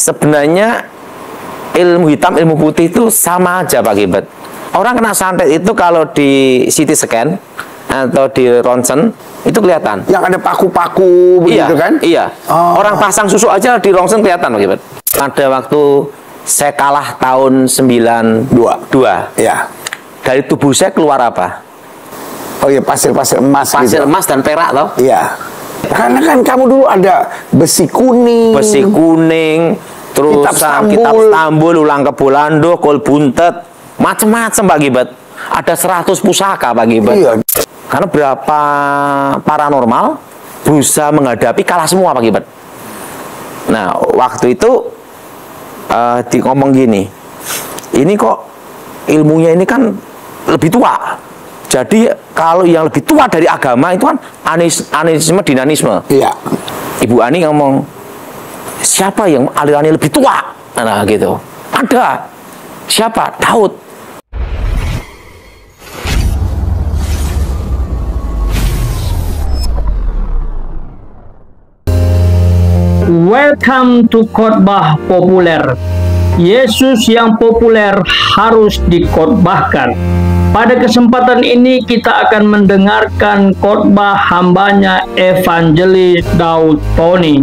sebenarnya ilmu hitam, ilmu putih itu sama aja Pak Gilbert. Orang kena santet itu kalau di CT scan atau di ronsen itu kelihatan. Yang ada paku-paku begitu kan? Iya. Oh. Orang pasang susu aja di ronsen kelihatan Pak Gilbert. Pada waktu saya kalah tahun 92. Iya. Dari tubuh saya keluar apa? Oh iya, pasir-pasir emas Pasir gitu. emas dan perak toh? Iya. Karena kan kamu dulu ada besi kuning. Besi kuning, terus kitab Stambul, ulang kebolando, kol buntet, macam-macam Pak Gilbert. Ada 100 pusaka Pak Gilbert. Iya. Karena berapa paranormal berusaha menghadapi, kalah semua Pak Gilbert. Nah, waktu itu ngomong gini, ini kok ilmunya ini kan lebih tua. Jadi kalau yang lebih tua dari agama itu kan animisme, dinanisme. Iya. Ibu Ani ngomong, siapa yang alirannya lebih tua? Nah gitu. Ada. Siapa? Daud. Welcome to khotbah populer. Yesus yang populer harus dikhotbahkan. Pada kesempatan ini kita akan mendengarkan khotbah hambanya Evangelis Daud Tony.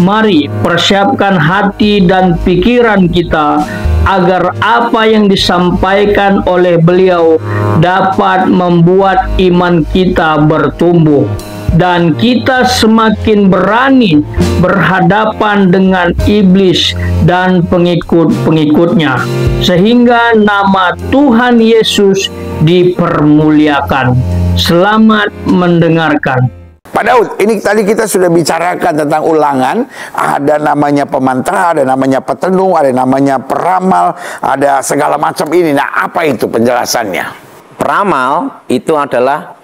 Mari persiapkan hati dan pikiran kita agar apa yang disampaikan oleh beliau dapat membuat iman kita bertumbuh dan kita semakin berani berhadapan dengan iblis dan pengikut-pengikutnya, sehingga nama Tuhan Yesus dipermuliakan. Selamat mendengarkan. Pak Daud, ini tadi kita sudah bicarakan tentang ulangan. Ada namanya pemantra, ada namanya petenung, ada namanya peramal, ada segala macam ini. Nah, apa itu penjelasannya? Peramal itu adalah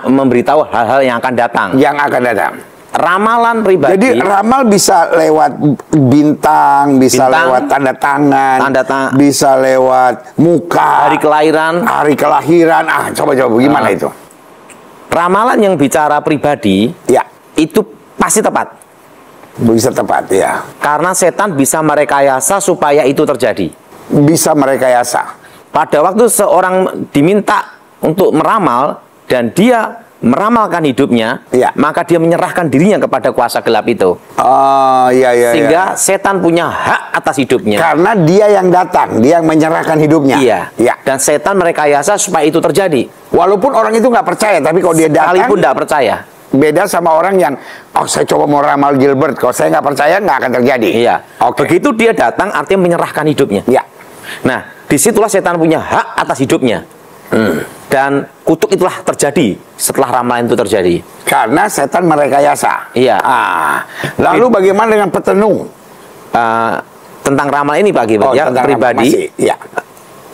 memberitahu hal-hal yang akan datang. Yang akan datang. Ramalan pribadi. Jadi ramal bisa lewat bintang, bisa lewat tanda tangan, bisa lewat muka, hari kelahiran. Hari kelahiran. Coba-coba gimana itu? Ramalan yang bicara pribadi, ya, itu pasti tepat. Bisa tepat, ya. Karena setan bisa merekayasa supaya itu terjadi. Bisa merekayasa. Pada waktu seorang diminta untuk meramal dan dia meramalkan hidupnya, ya, maka dia menyerahkan dirinya kepada kuasa gelap itu. Oh, iya, iya. Sehingga setan punya hak atas hidupnya. Karena dia yang datang, dia yang menyerahkan hidupnya. Iya. Ya. Dan setan merekayasa supaya itu terjadi. Walaupun orang itu nggak percaya, tapi kalau dia datang, sekalipun nggak percaya. Beda sama orang yang, saya coba mau ramal Gilbert, kalau saya nggak percaya nggak akan terjadi. Iya. Begitu dia datang, artinya menyerahkan hidupnya. Ya. Nah, disitulah setan punya hak atas hidupnya. Dan kutuk itulah terjadi setelah ramalan itu terjadi. Karena setan merekayasa. Iya. Lalu bagaimana dengan petenung? Tentang ramalan ini Pak Gilbert, ya, pribadi. Ya.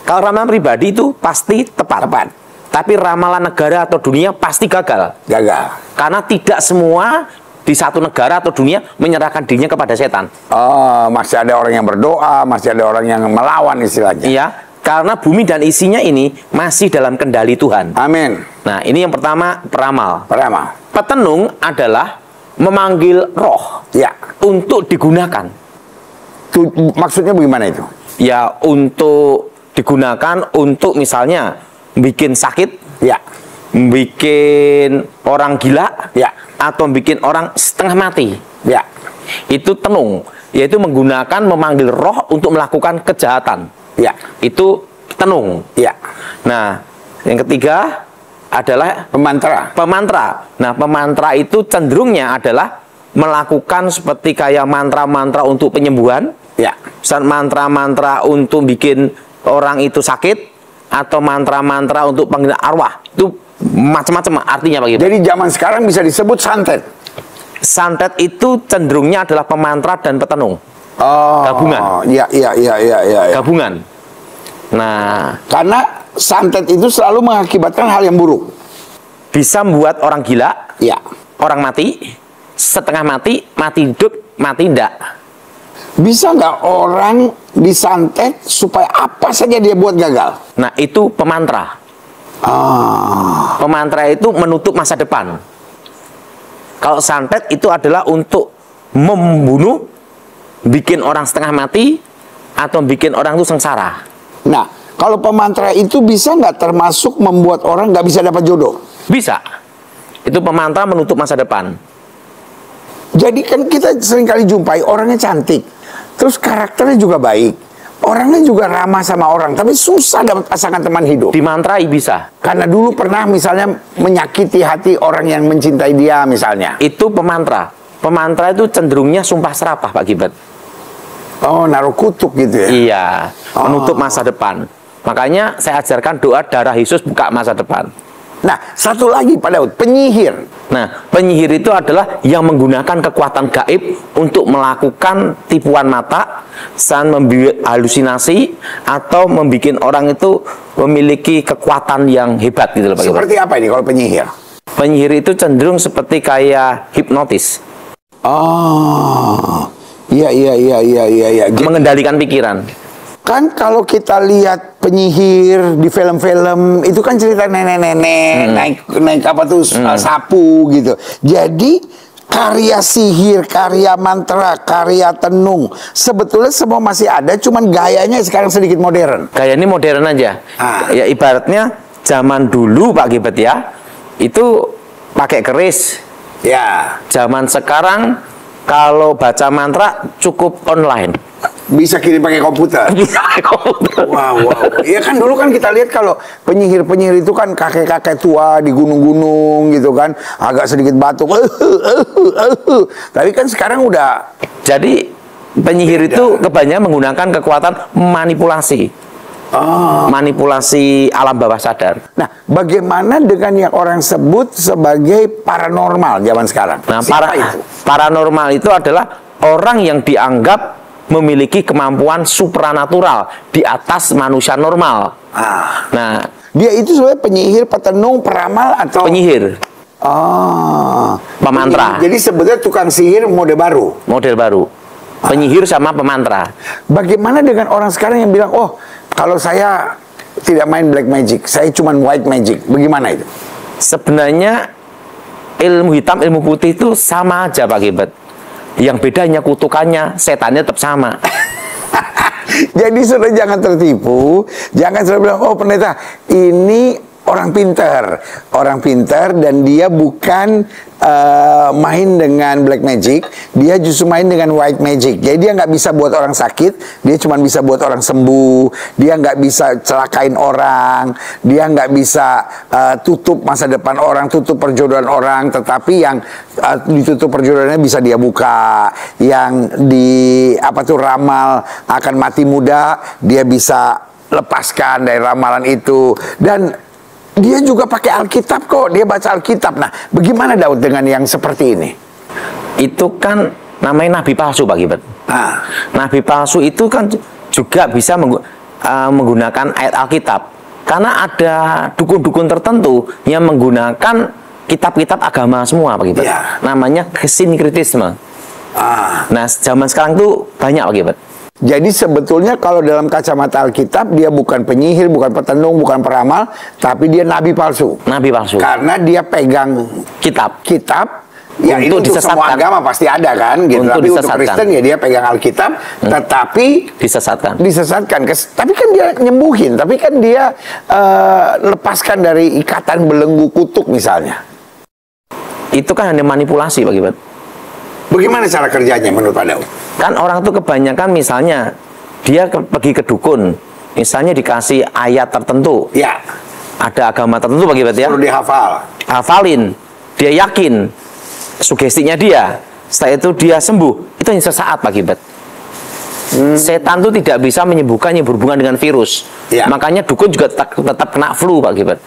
Kalau ramalan pribadi itu pasti tepat. Tapi ramalan negara atau dunia pasti gagal. Karena tidak semua di satu negara atau dunia menyerahkan dirinya kepada setan. Masih ada orang yang berdoa, masih ada orang yang melawan istilahnya. Iya. Karena bumi dan isinya ini masih dalam kendali Tuhan. Amin. Nah, ini yang pertama, peramal. Petenung adalah memanggil roh, ya, untuk digunakan. Maksudnya bagaimana itu? Ya, untuk digunakan untuk misalnya bikin sakit, ya, bikin orang gila, ya, atau bikin orang setengah mati. Ya. Itu tenung, yaitu menggunakan memanggil roh untuk melakukan kejahatan. Ya. Itu tenung. Ya. Nah, yang ketiga adalah pemantra. Nah, pemantra itu cenderungnya adalah melakukan seperti kayak mantra-mantra untuk penyembuhan. Ya. Mantra-mantra untuk bikin orang itu sakit, atau mantra-mantra untuk panggil arwah. Itu macam-macam artinya Pak Gilbert. Jadi zaman sekarang bisa disebut santet. Santet itu cenderungnya adalah pemantra dan petenung. Gabungan. Iya. Gabungan. Nah, karena santet itu selalu mengakibatkan hal yang buruk. Bisa membuat orang gila, ya, orang mati, setengah mati, mati hidup, mati enggak. Bisa nggak orang disantet supaya apa saja dia buat gagal? Nah, itu pemantra. Pemantra itu menutup masa depan. Kalau santet itu adalah untuk membunuh bikin orang setengah mati atau bikin orang itu sengsara. Nah, kalau pemantra itu bisa nggak termasuk membuat orang nggak bisa dapat jodoh? Bisa. Itu pemantra menutup masa depan. Jadi kan kita seringkali jumpai orangnya cantik, terus karakternya juga baik, orangnya juga ramah sama orang, tapi susah dapat pasangan teman hidup. Dimantrai bisa. Karena dulu pernah misalnya menyakiti hati orang yang mencintai dia misalnya. Itu pemantra. Pemantra itu cenderungnya sumpah serapah, Pak Gilbert. Oh, naruh kutuk gitu ya? Iya, menutup masa depan. Makanya saya ajarkan doa darah Yesus buka masa depan. Nah, satu lagi Pak Daud, penyihir. Nah, penyihir itu adalah yang menggunakan kekuatan gaib untuk melakukan tipuan mata, dan membuat halusinasi, atau membuat orang itu memiliki kekuatan yang hebat gitu loh, Pak. Seperti apa ini kalau penyihir? Penyihir itu cenderung seperti kayak hipnotis. Oh, iya. Mengendalikan pikiran. Kan kalau kita lihat penyihir di film-film itu kan cerita nenek-nenek naik apa tuh sapu gitu. Jadi karya sihir, karya mantra, karya tenung sebetulnya semua masih ada, cuman gayanya sekarang sedikit modern. Gaya ini modern aja. Ya ibaratnya zaman dulu Pak Gilbert ya, itu pakai keris. Ya. Zaman sekarang kalau baca mantra cukup online. Bisa kirim pakai komputer. Bisa pakai komputer. Wow. Iya kan dulu kan kita lihat kalau penyihir-penyihir itu kan kakek-kakek tua di gunung-gunung gitu kan, agak sedikit batuk. Tapi kan sekarang udah. Jadi penyihir itu kebanyakan menggunakan kekuatan manipulasi. Manipulasi alam bawah sadar. Nah, bagaimana dengan yang orang sebut sebagai paranormal zaman sekarang? Nah, itu? Paranormal itu adalah orang yang dianggap memiliki kemampuan supranatural di atas manusia normal. Nah, dia itu sebenarnya penyihir, petenung, peramal atau penyihir. Pemantra. Jadi sebetulnya tukang sihir mode baru. Model baru. Penyihir sama pemantra. Bagaimana dengan orang sekarang yang bilang, oh, kalau saya tidak main black magic, saya cuma white magic. Bagaimana itu? Sebenarnya ilmu hitam, ilmu putih itu sama aja Pak Gilbert. Yang beda hanya kutukannya, setannya tetap sama. Jadi sudah jangan tertipu, jangan selalu bilang, oh pendeta, ini orang pintar dan dia bukan main dengan black magic, dia justru main dengan white magic. Jadi dia nggak bisa buat orang sakit, dia cuma bisa buat orang sembuh, dia nggak bisa celakain orang, dia nggak bisa tutup masa depan orang, tutup perjodohan orang, tetapi yang ditutup perjodohannya bisa dia buka, yang di ramal akan mati muda, dia bisa lepaskan dari ramalan itu. Dan dia juga pakai Alkitab kok, dia baca Alkitab. Nah, bagaimana Daud dengan yang seperti ini? Itu kan namanya nabi palsu Pak Gilbert. Nabi palsu itu kan juga bisa menggunakan ayat Alkitab. Karena ada dukun-dukun tertentu yang menggunakan kitab-kitab agama semua Pak Gilbert. Namanya sinkritisme. Nah, zaman sekarang tuh banyak Pak Gilbert. Jadi sebetulnya kalau dalam kacamata Alkitab dia bukan penyihir, bukan petenung, bukan peramal, tapi dia nabi palsu. Nabi palsu. Karena dia pegang kitab. Ya itu untuk semua agama pasti ada kan, gitu. Tapi untuk Kristen ya dia pegang Alkitab, tetapi disesatkan. Tapi kan dia nyembuhin, tapi kan dia lepaskan dari ikatan belenggu kutuk misalnya. Itu kan hanya manipulasi Pak Gilbert. Bagaimana cara kerjanya menurut Pak Daud? Kan orang tuh kebanyakan misalnya dia pergi ke dukun, misalnya dikasih ayat tertentu. Ya. Ada agama tertentu Pak Gilbert ya. Perlu dihafal. Hafalin, dia yakin, sugestinya dia. Setelah itu dia sembuh. Itu hanya sesaat Pak Gilbert. Setan tuh tidak bisa menyembuhkan yang berhubungan dengan virus. Makanya dukun juga tetap kena flu Pak Gilbert.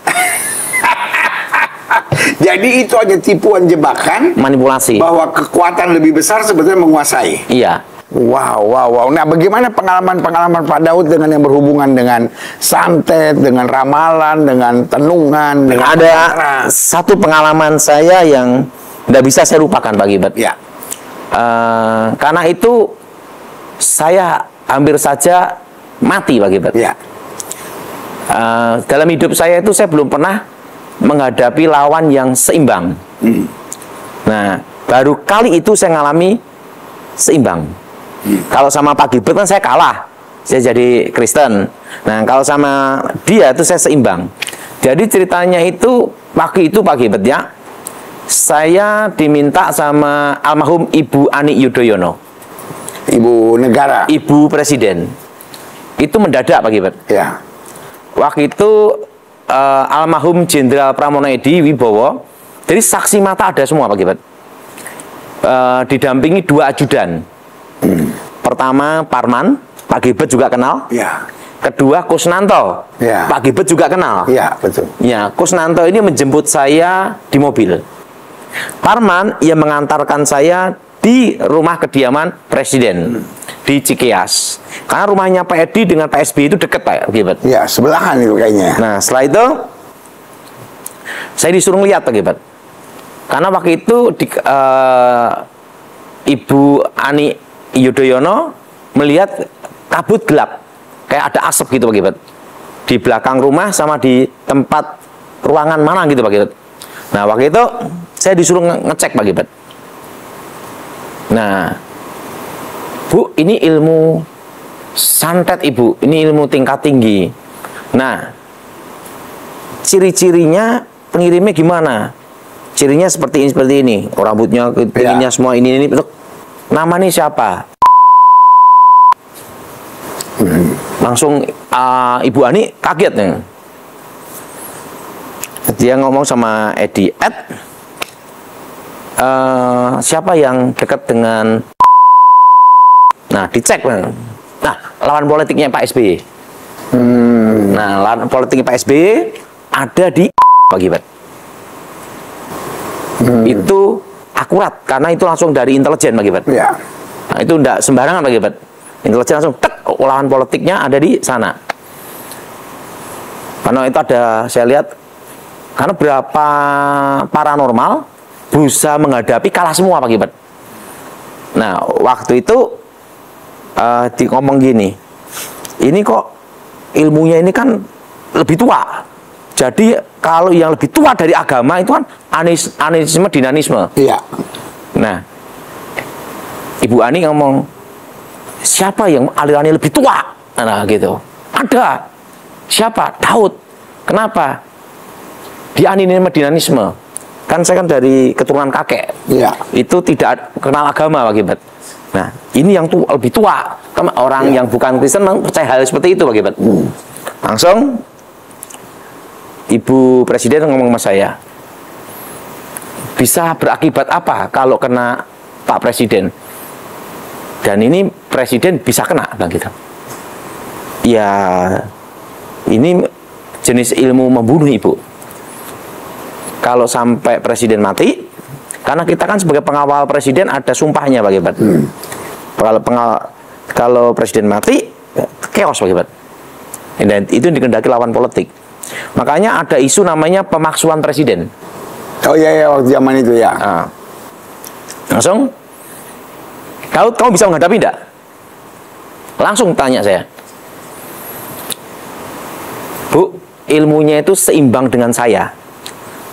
Jadi itu hanya tipuan jebakan, manipulasi, bahwa kekuatan lebih besar sebetulnya menguasai. Iya. Wow. Nah, bagaimana pengalaman Pak Daud dengan yang berhubungan dengan santet, dengan ramalan, dengan tenungan, dengan ada satu pengalaman saya yang tidak bisa saya lupakan Pak Gilbert. Ya. Karena itu saya hampir saja mati Pak Gilbert. Ya. Dalam hidup saya itu saya belum pernah menghadapi lawan yang seimbang. Nah, baru kali itu saya ngalami seimbang. Kalau sama Pak Gilbert kan saya kalah, saya jadi Kristen. Nah kalau sama dia itu saya seimbang. Jadi ceritanya itu waktu itu Pak Gilbert ya, saya diminta sama almarhum Ibu Ani Yudhoyono, Ibu negara. Ibu Presiden. Itu mendadak Pak Gilbert. Ya. Waktu itu almarhum Jenderal Pramono Edi Wibowo, jadi saksi mata ada semua Pak Gilbert. Didampingi 2 ajudan. Pertama Parman, Pak Gilbert juga kenal. Ya. Kedua Kusnanto, Ya. Pak Gilbert juga kenal. Ya, betul. Ya, Kusnanto ini menjemput saya di mobil. Parman yang mengantarkan saya di rumah kediaman Presiden di Cikeas. Karena rumahnya Pak Edi dengan Pak SBY itu dekat Pak Gilbert. Ya, sebelahan itu kayaknya. Nah, setelah itu saya disuruh lihat Pak Gilbert. Karena waktu itu Ibu Ani Yudhoyono melihat kabut gelap, kayak ada asap gitu Pak Gilbert, di belakang rumah sama di tempat ruangan mana gitu Pak Gilbert. Nah waktu itu saya disuruh ngecek Pak Gilbert. Nah Bu, ini ilmu santet Ibu, ini ilmu tingkat tinggi. Nah ciri-cirinya pengirimnya gimana? Cirinya seperti ini, rambutnya, pinginnya semua ini. Namanya siapa? Langsung Ibu Ani kaget nih. Dia ngomong sama Edi, siapa yang dekat dengan? Nah, dicek. Nah, lawan politiknya Pak SBY. Nah, lawan politiknya Pak SBY ada di Pak Gilbert. Itu akurat karena itu langsung dari intelijen Pak Gilbert. Ya. Nah, itu enggak sembarangan Pak Gilbert. Intelijen langsung tek, olahan politiknya ada di sana. Karena itu ada, saya lihat, karena berapa paranormal berusaha menghadapi kalah semua Pak Gilbert. Nah waktu itu ngomong gini, ini kok ilmunya ini kan lebih tua. Jadi kalau yang lebih tua dari agama itu kan animisme, dinanisme. Iya. Nah, Ibu Ani ngomong, siapa yang alirannya lebih tua? Nah, gitu. Ada. Siapa? Daud. Kenapa? Di animisme, dinanisme. Kan saya kan dari keturunan kakek. Iya. Itu tidak kenal agama, Pak Gilbert. Nah, ini yang lebih tua. Orang yang bukan Kristen percaya hal seperti itu, Pak Gilbert. Langsung Ibu Presiden ngomong sama saya, bisa berakibat apa kalau kena Pak Presiden? Dan ini Presiden bisa kena, Bang gitu. Ya, ini jenis ilmu membunuh Ibu. Kalau sampai Presiden mati, karena kita kan sebagai pengawal Presiden ada sumpahnya, Pak Gilbert. Kalau Presiden mati, chaos, Pak Gilbert. Dan itu dikehendaki lawan politik. Makanya ada isu namanya pemaksuan presiden. Oh iya, waktu zaman itu ya. Nah, langsung, kamu bisa menghadapi enggak? Langsung tanya saya. Bu, ilmunya itu seimbang dengan saya.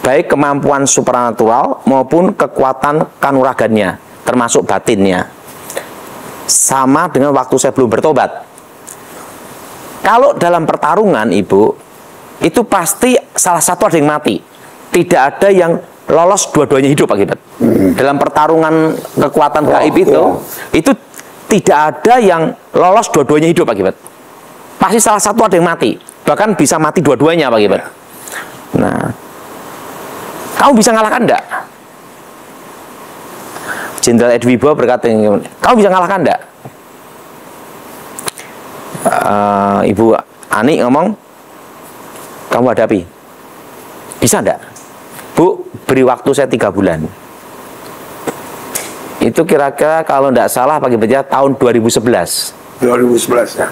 Baik kemampuan supranatural maupun kekuatan kanuragannya, termasuk batinnya. Sama dengan waktu saya belum bertobat. Kalau dalam pertarungan, Ibu, itu pasti salah satu ada yang mati. Tidak ada yang lolos dua-duanya hidup, Pak Gilbert. Dalam pertarungan kekuatan gaib itu tidak ada yang lolos dua-duanya hidup, Pak Gilbert. Pasti salah satu ada yang mati. Bahkan bisa mati dua-duanya, Pak Gilbert. Nah, kamu bisa ngalahkan enggak? Jenderal Edi Wibowo berkata, kamu bisa ngalahkan enggak? Ibu Ani ngomong, kamu hadapi. Bisa enggak? Bu, beri waktu saya 3 bulan. Itu kira-kira kalau enggak salah Pak Gilbert tahun 2011. 2011 ya.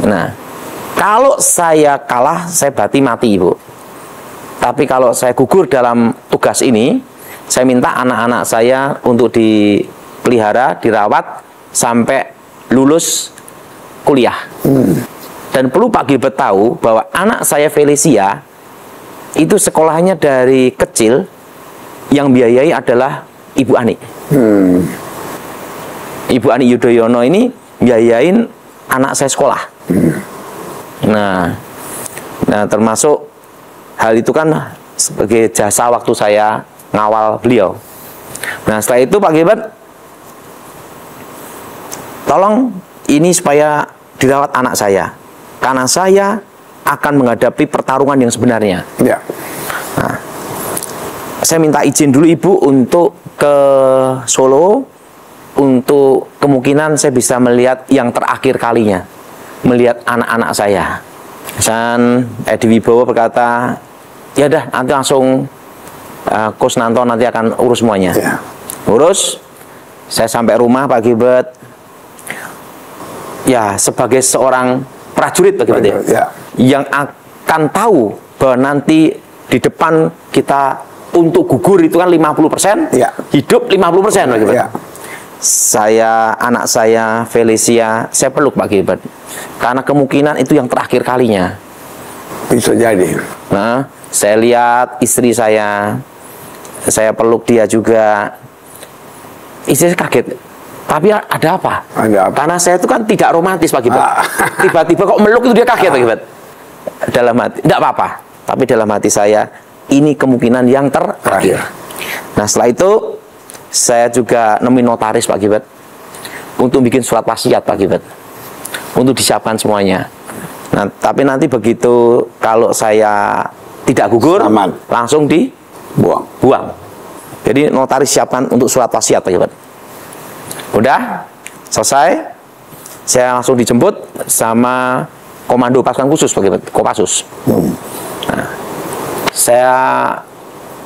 Nah, kalau saya kalah, saya berarti mati, Ibu. Tapi kalau saya gugur dalam tugas ini, saya minta anak-anak saya untuk dipelihara, dirawat sampai lulus kuliah. Dan perlu Pak Gilbert tahu bahwa anak saya Felicia itu sekolahnya dari kecil yang biayai adalah Ibu Ani. Ibu Ani Yudhoyono ini biayain anak saya sekolah. Nah, termasuk hal itu kan sebagai jasa waktu saya ngawal beliau. Nah, setelah itu Pak Gilbert, tolong ini supaya dirawat anak saya, karena saya akan menghadapi pertarungan yang sebenarnya. Ya. Nah, saya minta izin dulu Ibu untuk ke Solo, untuk kemungkinan saya bisa melihat yang terakhir kalinya, melihat anak-anak saya. Dan Edi Wibowo berkata, ya dah, nanti langsung Kusnanto nanti akan urus semuanya. Ya. Urus, saya sampai rumah Pak Gilbert. Ya, sebagai seorang prajurit Pak Gilbert Ya. yang akan tahu bahwa nanti di depan kita untuk gugur itu kan 50%, Ya. hidup 50% Pak Gilbert. Ya. Anak saya Felicia, saya peluk Pak Gilbert, karena kemungkinan itu yang terakhir kalinya. Bisa jadi. Nah, saya lihat istri saya peluk dia juga. Istri saya kaget. Tapi ada apa? Ada apa? Karena saya itu kan tidak romantis Pak Gilbert. Tiba-tiba kok meluk itu dia kaget Pak Gilbert. Dalam hati, tidak apa-apa. Tapi dalam hati saya, ini kemungkinan yang terakhir. Nah, setelah itu saya juga nemuin notaris Pak Gilbert untuk bikin surat wasiat Pak Gilbert, untuk disiapkan semuanya. Nah, tapi nanti begitu kalau saya tidak gugur, Aman. langsung dibuang. Jadi notaris siapkan untuk surat wasiat Pak Gilbert. Udah selesai, saya langsung dijemput sama Komando Pasukan Khusus Pak Gilbert, Kopassus. Nah, saya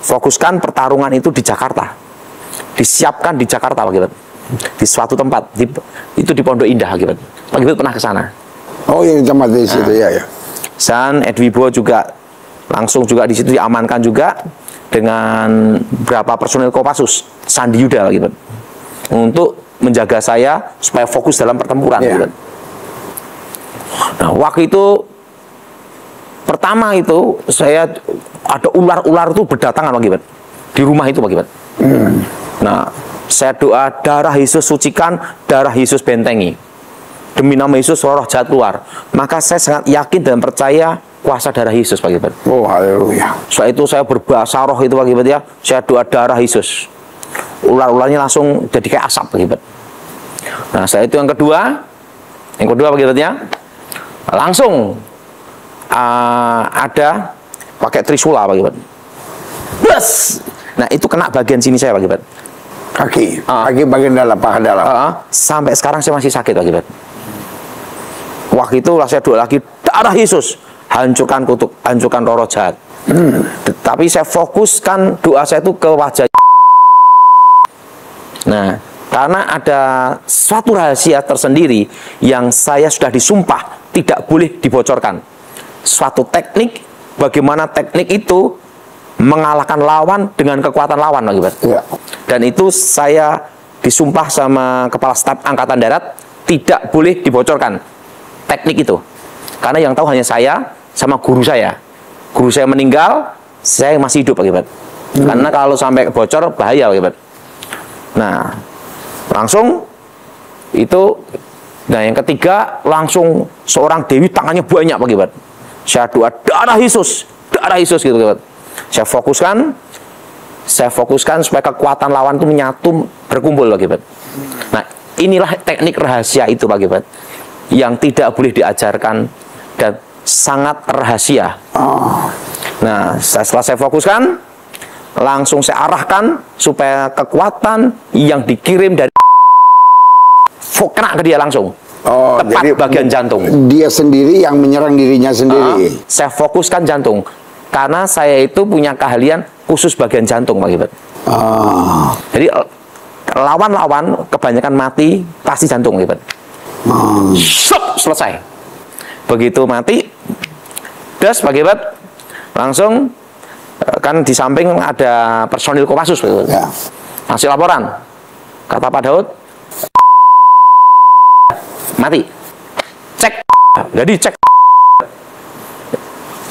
fokuskan pertarungan itu di Jakarta, disiapkan di Jakarta Pak Gilbert, di suatu tempat, itu di Pondok Indah Pak Gilbert. Pak Gilbert pernah ke sana. Oh, yang tempat di situ ya. Dan Edi Wibowo juga langsung juga di situ diamankan juga dengan beberapa personil Kopassus, Sandi Yuda Pak Gilbert, untuk menjaga saya supaya fokus dalam pertempuran. Ya. Nah, waktu itu pertama itu saya ada ular-ular itu berdatangan Pak Gilbert di rumah itu Pak Gilbert. Nah, saya doa darah Yesus sucikan, darah Yesus bentengi. Demi nama Yesus roh jahat keluar. Maka saya sangat yakin dan percaya kuasa darah Yesus Pak Gilbert. Oh, haleluya. Setelah itu saya berbahasa roh itu Pak Gilbert ya. Saya doa darah Yesus. Ular-ularnya langsung jadi kayak asap Pak Gilbert. Nah, setelah itu yang kedua Pak Gilbert ya, langsung ada pakai trisula Pak Gilbert. Bus. Nah, itu kena bagian sini saya Pak Gilbert. Kaki bagian dalam, paha dalam. Sampai sekarang saya masih sakit Pak Gilbert. Waktu itu saya doa lagi darah Yesus, hancurkan kutuk, hancurkan roh jahat. Tapi saya fokuskan doa saya itu ke wajah. Nah, karena ada suatu rahasia tersendiri yang saya sudah disumpah tidak boleh dibocorkan. Suatu teknik, bagaimana teknik itu mengalahkan lawan dengan kekuatan lawan Pak Gilbert. Ya. Dan itu saya disumpah sama Kepala Staf Angkatan Darat tidak boleh dibocorkan teknik itu. Karena yang tahu hanya saya sama guru saya. Guru saya meninggal, saya masih hidup Pak Gilbert. Karena kalau sampai bocor bahaya Pak Gilbert. Nah, langsung itu. Nah, yang ketiga langsung seorang dewi tangannya banyak Pak Gilbert. Saya doa darah Yesus gitu Pak Gilbert. Saya fokuskan supaya kekuatan lawan itu menyatu, berkumpul Pak Gilbert. Nah, inilah teknik rahasia itu Pak Gilbert, yang tidak boleh diajarkan dan sangat rahasia. Nah, setelah saya fokuskan, langsung saya arahkan supaya kekuatan yang dikirim dari kena ke dia langsung. Tepat jadi bagian jantung. Dia sendiri yang menyerang dirinya sendiri. Saya fokuskan jantung. Karena saya itu punya keahlian khusus bagian jantung Pak Gilbert. Jadi lawan-lawan kebanyakan mati pasti jantung Pak Gilbert. Selesai. Begitu mati, das Pak Gilbert, langsung kan di samping ada personil Kopassus Pak Gilbert. Ya. Hasil laporan, kata Pak Daud, mati. Cek. Jadi cek.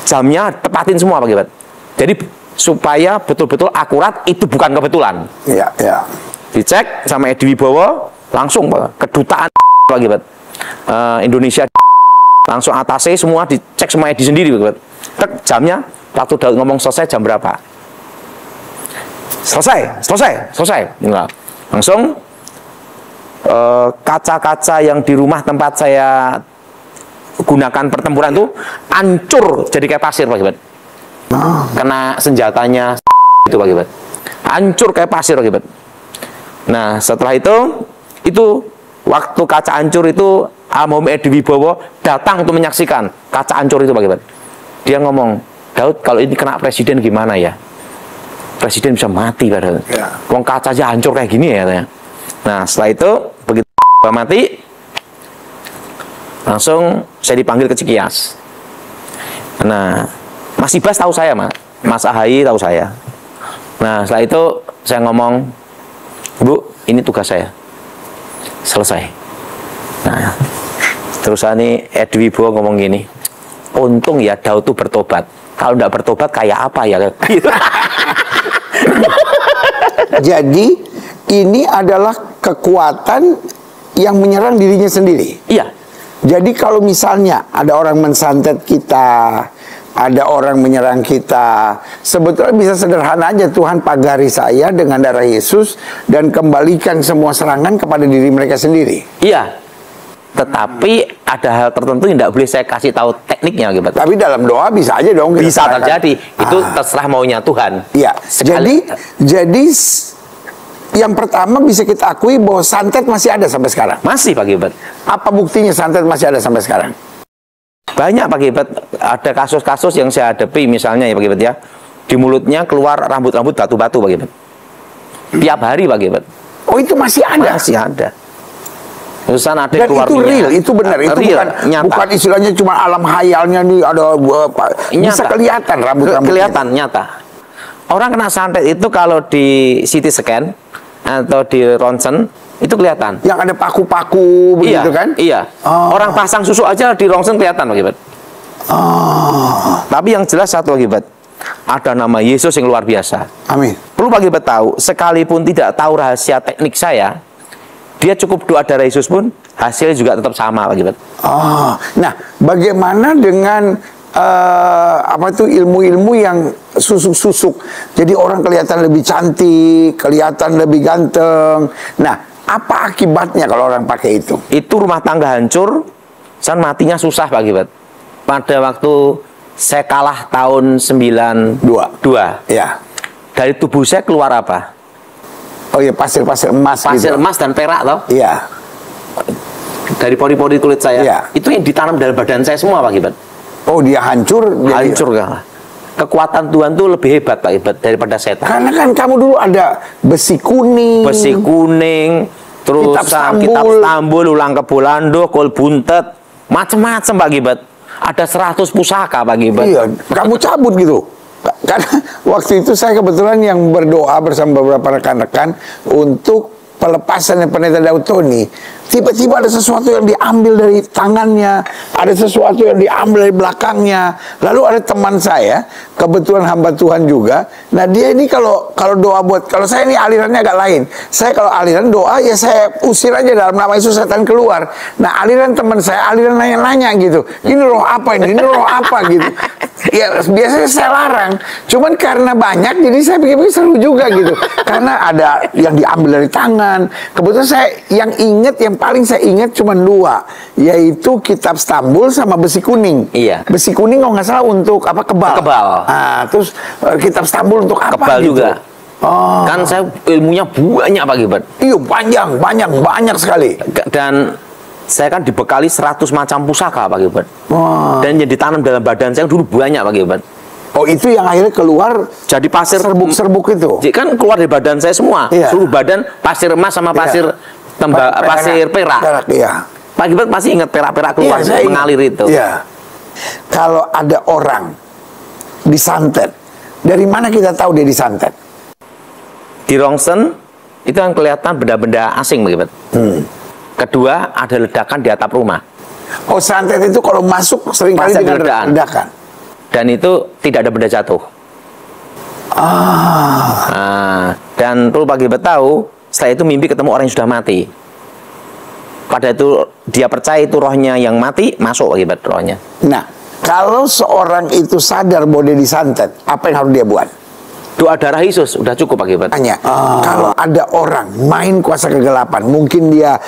Jamnya tepatin semua Pak Gilbert. Jadi supaya betul-betul akurat, itu bukan kebetulan. Iya. Dicek sama Edi Wibowo, langsung kedutaan Pak Gilbert, Indonesia, langsung atasnya semua dicek semuanya di sendiri Pak Gilbert. Jamnya waktu Daud ngomong selesai jam berapa? Selesai. Langsung kaca-kaca yang di rumah tempat saya gunakan pertempuran itu hancur jadi kayak pasir Pak Gilbert. Kena senjatanya itu Pak Gilbert. Hancur kayak pasir Pak Gilbert. Nah, setelah itu waktu kaca hancur itu Almarhum Edi Wibowo datang untuk menyaksikan kaca hancur itu Pak Gilbert. Dia ngomong, Daud, kalau ini kena presiden gimana ya? Presiden bisa mati padahal. Wong kaca aja hancur kayak gini ya katanya. Nah, setelah itu begitu mati, langsung saya dipanggil ke Cikias. Nah, Mas Ibas tahu saya, Mas Ahaye tahu saya. Nah, setelah itu saya ngomong, Bu, ini tugas saya. Selesai. Nah, terus ini Edi Wibowo ngomong gini, untung ya Daud tuh bertobat. Kalau tidak bertobat kayak apa ya? Jadi ini adalah kekuatan yang menyerang dirinya sendiri. Iya. Jadi kalau misalnya ada orang mensantet kita, ada orang menyerang kita, sebetulnya bisa sederhana aja, Tuhan pagari saya dengan darah Yesus dan kembalikan semua serangan kepada diri mereka sendiri. Iya. Tetapi ada hal tertentu yang tidak boleh saya kasih tahu tekniknya gitu. Tapi dalam doa bisa aja dong. Bisa terjadi. Itu terserah maunya Tuhan. Iya. Jadi yang pertama bisa kita akui bahwa santet masih ada sampai sekarang. Masih Pak Gilbert. Apa buktinya santet masih ada sampai sekarang? Banyak Pak Gilbert. Ada kasus-kasus yang saya hadapi misalnya ya Pak Gilbert ya. Di mulutnya keluar rambut-rambut batu-batu Pak Gilbert. Tiap hari Pak Gilbert. Oh, itu masih ada? Masih ada. Terusan ada dan keluar itu minyak. real, itu benar, itu real, bukan istilahnya cuma alam hayalnya nih ada bisa kelihatan rambut-rambutnya. Kelihatan nyata. Orang kena santet itu kalau di CT scan atau di ronsen itu kelihatan. Yang ada paku-paku begitu iya, kan? Iya. Oh. Orang pasang susu aja di ronsen kelihatan akibat. Oh. Tapi yang jelas satu akibat, ada nama Yesus yang luar biasa. Amin. Perlu Pak Gilbert tahu, sekalipun tidak tahu rahasia teknik saya, dia cukup doa darah Yesus pun hasilnya juga tetap sama Pak Gilbert. Oh, nah bagaimana dengan apa itu ilmu-ilmu yang susuk-susuk? Jadi orang kelihatan lebih cantik, kelihatan lebih ganteng. Nah, apa akibatnya kalau orang pakai itu? Itu rumah tangga hancur, dan matinya susah Pak Gilbert. Pada waktu saya kalah tahun 92, ya. Dari tubuh saya keluar apa? Oh iya, pasir-pasir emas. Pasir gitu. emas dan perak toh? Iya. Dari pori-pori kulit saya. Iya. Itu yang ditanam dalam badan saya semua Pak Gilbert. Oh, dia hancur. Hancur kan? Kekuatan Tuhan tuh lebih hebat Pak Gilbert daripada setan. Karena kan kamu dulu ada besi kuning. Besi kuning, terus kitab Stambul, ulang kebulando, kol buntet, macam-macam Pak Gilbert. Ada 100 pusaka Pak Gilbert. Iya, kamu cabut gitu. Karena waktu itu saya kebetulan yang berdoa bersama beberapa rekan-rekan untuk pelepasan Pendeta Daud Tony. Tiba-tiba ada sesuatu yang diambil dari tangannya, ada sesuatu yang diambil dari belakangnya. Lalu ada teman saya, kebetulan hamba Tuhan juga. Nah, dia ini kalau doa kalau saya ini alirannya agak lain. Saya kalau aliran doa ya saya usir aja dalam nama Yesus setan keluar. Nah, aliran teman saya aliran nanya-nanya gitu. Ini roh apa ini? Ini roh apa gitu. Ya biasanya saya larang. Cuman karena banyak jadi saya pikir-pikir seru juga gitu. Karena ada yang diambil dari tangan. Kebetulan saya yang paling saya ingat cuma 2, yaitu kitab Stambul sama besi kuning. Iya. Besi kuning kalau nggak salah untuk apa, kebal. Nah, terus kitab Stambul untuk apa? Kebal gitu juga. Oh. Kan saya ilmunya banyak Pak Gilbert. Iya, banyak sekali. Dan saya kan dibekali 100 macam pusaka Pak Gilbert. Oh. Dan yang ditanam dalam badan saya dulu banyak Pak Gilbert. Oh, itu yang akhirnya keluar jadi pasir serbuk itu. Jadi kan keluar dari badan saya semua. Iya. Seluruh badan pasir emas sama pasir pasir perak. Iya. Pak Gilbert pasti ingat perak-perak keluar mengalir itu. Iya. Kalau ada orang disantet, dari mana kita tahu dia disantet? Di rongsen itu yang kelihatan benda-benda asing Pak Gilbert. Kedua, ada ledakan di atap rumah. Oh, santet itu kalau masuk seringkali dengan ledakan. Dan itu tidak ada benda jatuh. Nah, dan perlu Pak Gilbert tahu, setelah itu mimpi ketemu orang yang sudah mati. pada itu dia percaya itu rohnya yang mati, masuk Pak Gilbert rohnya. Nah, kalau seorang itu sadar bahwa dia disantet, apa yang harus dia buat? Doa darah Yesus udah cukup Pak Gilbert. Tanya, kalau ada orang main kuasa kegelapan, mungkin dia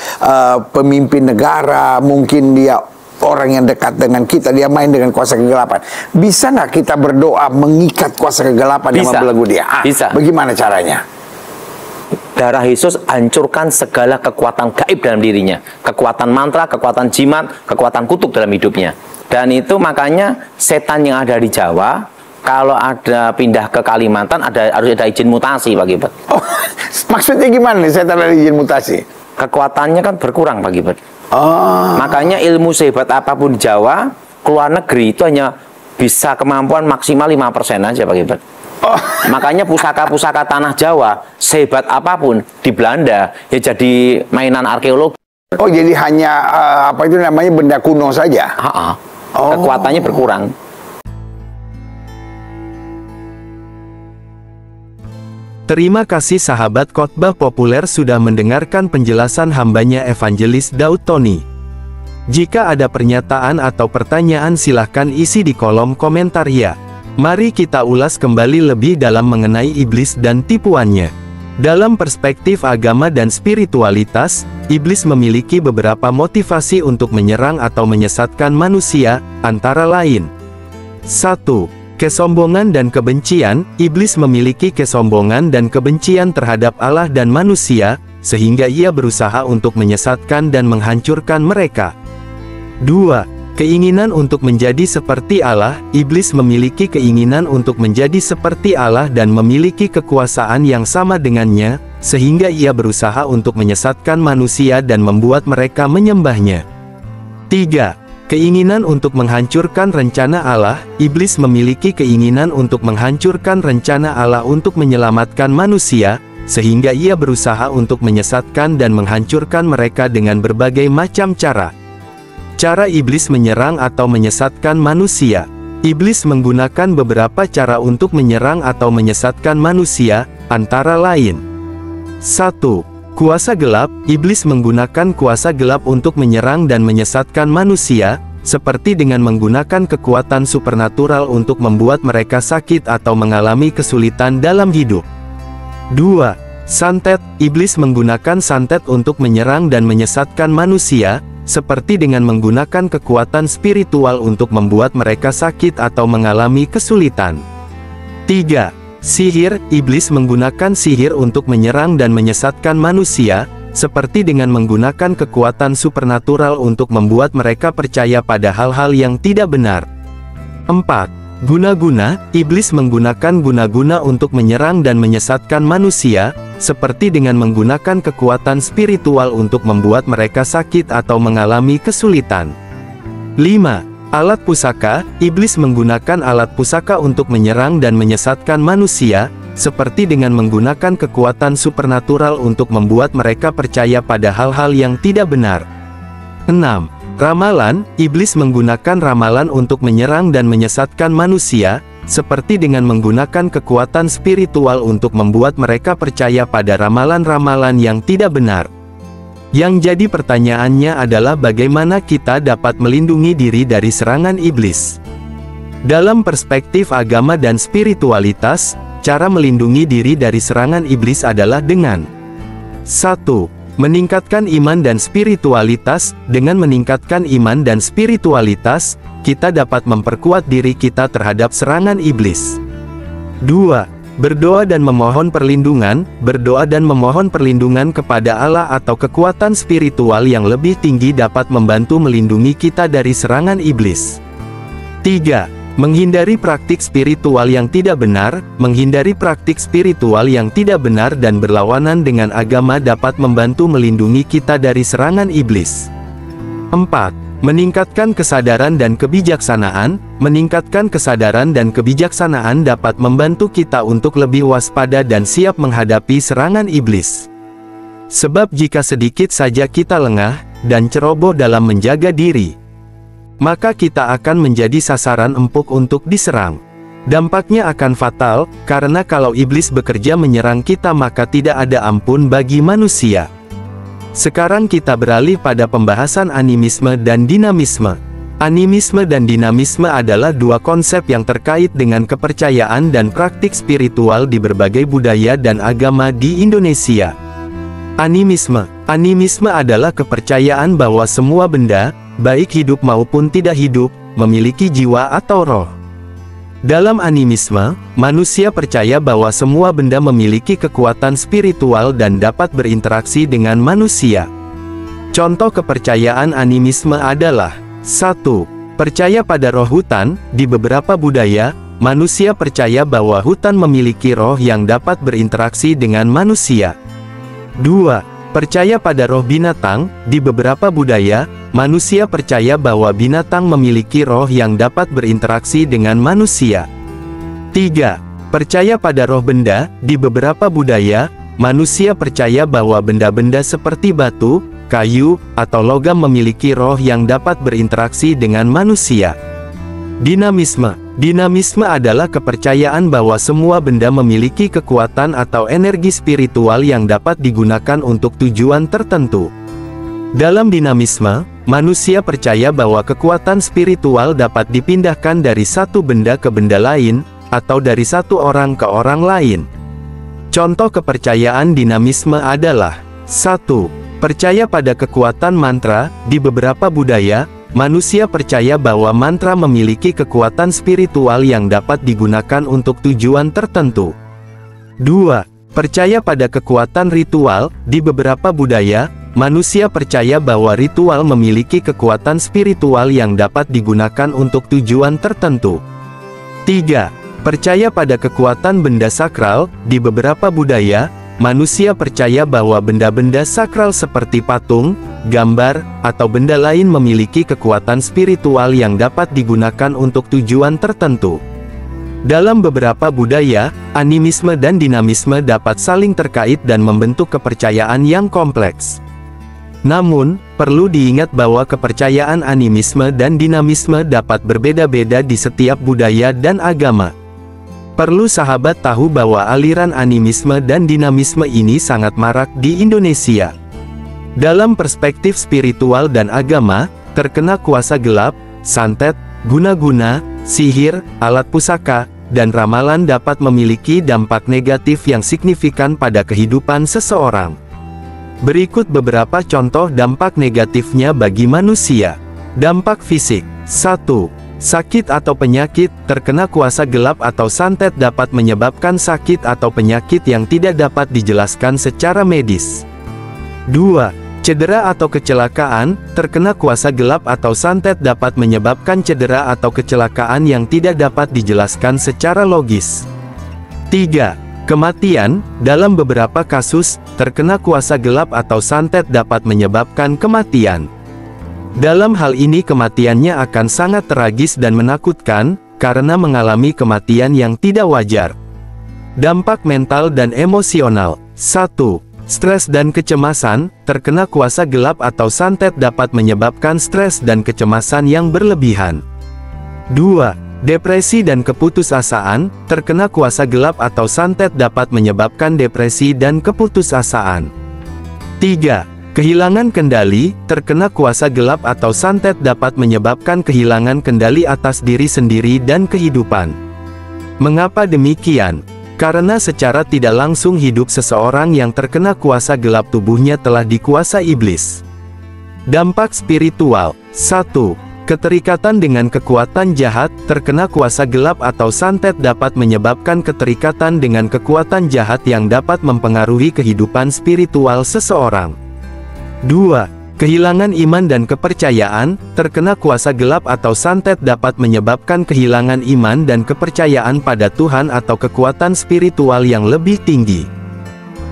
pemimpin negara, mungkin dia orang yang dekat dengan kita, dia main dengan kuasa kegelapan. Bisa nggak kita berdoa mengikat kuasa kegelapan yang membelenggu dia? Bisa. Bagaimana caranya? Darah Yesus hancurkan segala kekuatan gaib dalam dirinya. Kekuatan mantra, kekuatan jimat, kekuatan kutuk dalam hidupnya. Dan itu makanya setan yang ada di Jawa, kalau ada pindah ke Kalimantan harus ada izin mutasi Pak Gilbert. Oh, maksudnya gimana nih setan ada izin mutasi? Kekuatannya kan berkurang Pak Gilbert. Oh. Makanya ilmu sehebat apapun di Jawa, keluar negeri itu hanya bisa kemampuan maksimal 5% aja Pak Gilbert. Oh. Makanya pusaka-pusaka tanah Jawa sehebat apapun di Belanda ya jadi mainan arkeologi. Oh, jadi hanya apa itu namanya benda kuno saja? Kekuatannya berkurang. Terima kasih sahabat Khotbah Populer sudah mendengarkan penjelasan hambanya Evangelis Daud Tony. Jika ada pernyataan atau pertanyaan silahkan isi di kolom komentar ya. Mari kita ulas kembali lebih dalam mengenai iblis dan tipuannya. Dalam perspektif agama dan spiritualitas, iblis memiliki beberapa motivasi untuk menyerang atau menyesatkan manusia, antara lain 1. Kesombongan dan kebencian. Iblis memiliki kesombongan dan kebencian terhadap Allah dan manusia, sehingga ia berusaha untuk menyesatkan dan menghancurkan mereka. 2. Keinginan untuk menjadi seperti Allah. Iblis memiliki keinginan untuk menjadi seperti Allah dan memiliki kekuasaan yang sama dengannya, sehingga ia berusaha untuk menyesatkan manusia dan membuat mereka menyembahnya. 3. Keinginan untuk menghancurkan rencana Allah. Iblis memiliki keinginan untuk menghancurkan rencana Allah untuk menyelamatkan manusia, sehingga ia berusaha untuk menyesatkan dan menghancurkan mereka dengan berbagai macam cara. Cara iblis menyerang atau menyesatkan manusia. Iblis menggunakan beberapa cara untuk menyerang atau menyesatkan manusia, antara lain 1. Kuasa gelap. Iblis menggunakan kuasa gelap untuk menyerang dan menyesatkan manusia, seperti dengan menggunakan kekuatan supernatural untuk membuat mereka sakit atau mengalami kesulitan dalam hidup. 2. Santet. Iblis menggunakan santet untuk menyerang dan menyesatkan manusia, seperti dengan menggunakan kekuatan spiritual untuk membuat mereka sakit atau mengalami kesulitan. 3. Sihir. Iblis menggunakan sihir untuk menyerang dan menyesatkan manusia, seperti dengan menggunakan kekuatan supernatural untuk membuat mereka percaya pada hal-hal yang tidak benar. 4. Guna-guna. Iblis menggunakan guna-guna untuk menyerang dan menyesatkan manusia, seperti dengan menggunakan kekuatan spiritual untuk membuat mereka sakit atau mengalami kesulitan. 5. Alat pusaka. Iblis menggunakan alat pusaka untuk menyerang dan menyesatkan manusia, seperti dengan menggunakan kekuatan supernatural untuk membuat mereka percaya pada hal-hal yang tidak benar. 6. Ramalan. Iblis menggunakan ramalan untuk menyerang dan menyesatkan manusia, seperti dengan menggunakan kekuatan spiritual untuk membuat mereka percaya pada ramalan-ramalan yang tidak benar. Yang jadi pertanyaannya adalah bagaimana kita dapat melindungi diri dari serangan iblis. Dalam perspektif agama dan spiritualitas, cara melindungi diri dari serangan iblis adalah dengan 1. Meningkatkan iman dan spiritualitas. Dengan meningkatkan iman dan spiritualitas, kita dapat memperkuat diri kita terhadap serangan iblis. 2. Berdoa dan memohon perlindungan. Berdoa dan memohon perlindungan kepada Allah atau kekuatan spiritual yang lebih tinggi dapat membantu melindungi kita dari serangan iblis. 3. Menghindari praktik spiritual yang tidak benar. Menghindari praktik spiritual yang tidak benar dan berlawanan dengan agama dapat membantu melindungi kita dari serangan iblis. 4. Meningkatkan kesadaran dan kebijaksanaan. Meningkatkan kesadaran dan kebijaksanaan dapat membantu kita untuk lebih waspada dan siap menghadapi serangan iblis. Sebab jika sedikit saja kita lengah dan ceroboh dalam menjaga diri, maka kita akan menjadi sasaran empuk untuk diserang. Dampaknya akan fatal, karena kalau iblis bekerja menyerang kita maka tidak ada ampun bagi manusia. Sekarang kita beralih pada pembahasan animisme dan dinamisme. Animisme dan dinamisme adalah dua konsep yang terkait dengan kepercayaan dan praktik spiritual di berbagai budaya dan agama di Indonesia. Animisme adalah kepercayaan bahwa semua benda, baik hidup maupun tidak hidup, memiliki jiwa atau roh. Dalam animisme, manusia percaya bahwa semua benda memiliki kekuatan spiritual dan dapat berinteraksi dengan manusia. Contoh kepercayaan animisme adalah 1. Percaya pada roh hutan. Di beberapa budaya, manusia percaya bahwa hutan memiliki roh yang dapat berinteraksi dengan manusia. 2. Percaya pada roh binatang. Di beberapa budaya, manusia percaya bahwa binatang memiliki roh yang dapat berinteraksi dengan manusia. 3. Percaya pada roh benda. Di beberapa budaya, manusia percaya bahwa benda-benda seperti batu, kayu, atau logam memiliki roh yang dapat berinteraksi dengan manusia. Dinamisme adalah kepercayaan bahwa semua benda memiliki kekuatan atau energi spiritual yang dapat digunakan untuk tujuan tertentu. Dalam dinamisme, manusia percaya bahwa kekuatan spiritual dapat dipindahkan dari satu benda ke benda lain, atau dari satu orang ke orang lain. Contoh kepercayaan dinamisme adalah 1. Percaya pada kekuatan mantra. Di beberapa budaya, manusia percaya bahwa mantra memiliki kekuatan spiritual yang dapat digunakan untuk tujuan tertentu. 2. Percaya pada kekuatan ritual. Di beberapa budaya, manusia percaya bahwa ritual memiliki kekuatan spiritual yang dapat digunakan untuk tujuan tertentu. 3. Percaya pada kekuatan benda sakral. Di beberapa budaya, manusia percaya bahwa benda-benda sakral seperti patung, gambar, atau benda lain memiliki kekuatan spiritual yang dapat digunakan untuk tujuan tertentu. Dalam beberapa budaya, animisme dan dinamisme dapat saling terkait dan membentuk kepercayaan yang kompleks. Namun, perlu diingat bahwa kepercayaan animisme dan dinamisme dapat berbeda-beda di setiap budaya dan agama. Perlu sahabat tahu bahwa aliran animisme dan dinamisme ini sangat marak di Indonesia. Dalam perspektif spiritual dan agama, terkena kuasa gelap, santet, guna-guna, sihir, alat pusaka, dan ramalan dapat memiliki dampak negatif yang signifikan pada kehidupan seseorang. Berikut beberapa contoh dampak negatifnya bagi manusia. Dampak fisik. 1. Sakit atau penyakit. Terkena kuasa gelap atau santet dapat menyebabkan sakit atau penyakit yang tidak dapat dijelaskan secara medis. 2. Cedera atau kecelakaan. Terkena kuasa gelap atau santet dapat menyebabkan cedera atau kecelakaan yang tidak dapat dijelaskan secara logis. 3. Kematian. Dalam beberapa kasus, terkena kuasa gelap atau santet dapat menyebabkan kematian. Dalam hal ini kematiannya akan sangat tragis dan menakutkan, karena mengalami kematian yang tidak wajar. Dampak mental dan emosional. 1. Stres dan kecemasan. Terkena kuasa gelap atau santet dapat menyebabkan stres dan kecemasan yang berlebihan. 2. Depresi dan keputusasaan. Terkena kuasa gelap atau santet dapat menyebabkan depresi dan keputusasaan. 3. Kehilangan kendali. Terkena kuasa gelap atau santet dapat menyebabkan kehilangan kendali atas diri sendiri dan kehidupan. Mengapa demikian? Karena secara tidak langsung hidup seseorang yang terkena kuasa gelap tubuhnya telah dikuasai iblis. Dampak spiritual. 1. Keterikatan dengan kekuatan jahat. Terkena kuasa gelap atau santet dapat menyebabkan keterikatan dengan kekuatan jahat yang dapat mempengaruhi kehidupan spiritual seseorang. 2. Kehilangan iman dan kepercayaan. Terkena kuasa gelap atau santet dapat menyebabkan kehilangan iman dan kepercayaan pada Tuhan atau kekuatan spiritual yang lebih tinggi.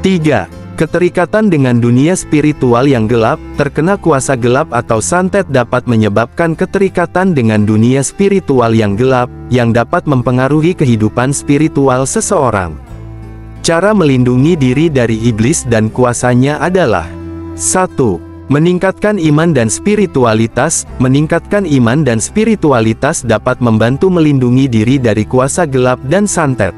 3. Keterikatan dengan dunia spiritual yang gelap. Terkena kuasa gelap atau santet dapat menyebabkan keterikatan dengan dunia spiritual yang gelap, yang dapat mempengaruhi kehidupan spiritual seseorang. Cara melindungi diri dari iblis dan kuasanya adalah 1. Meningkatkan iman dan spiritualitas. Meningkatkan iman dan spiritualitas dapat membantu melindungi diri dari kuasa gelap dan santet.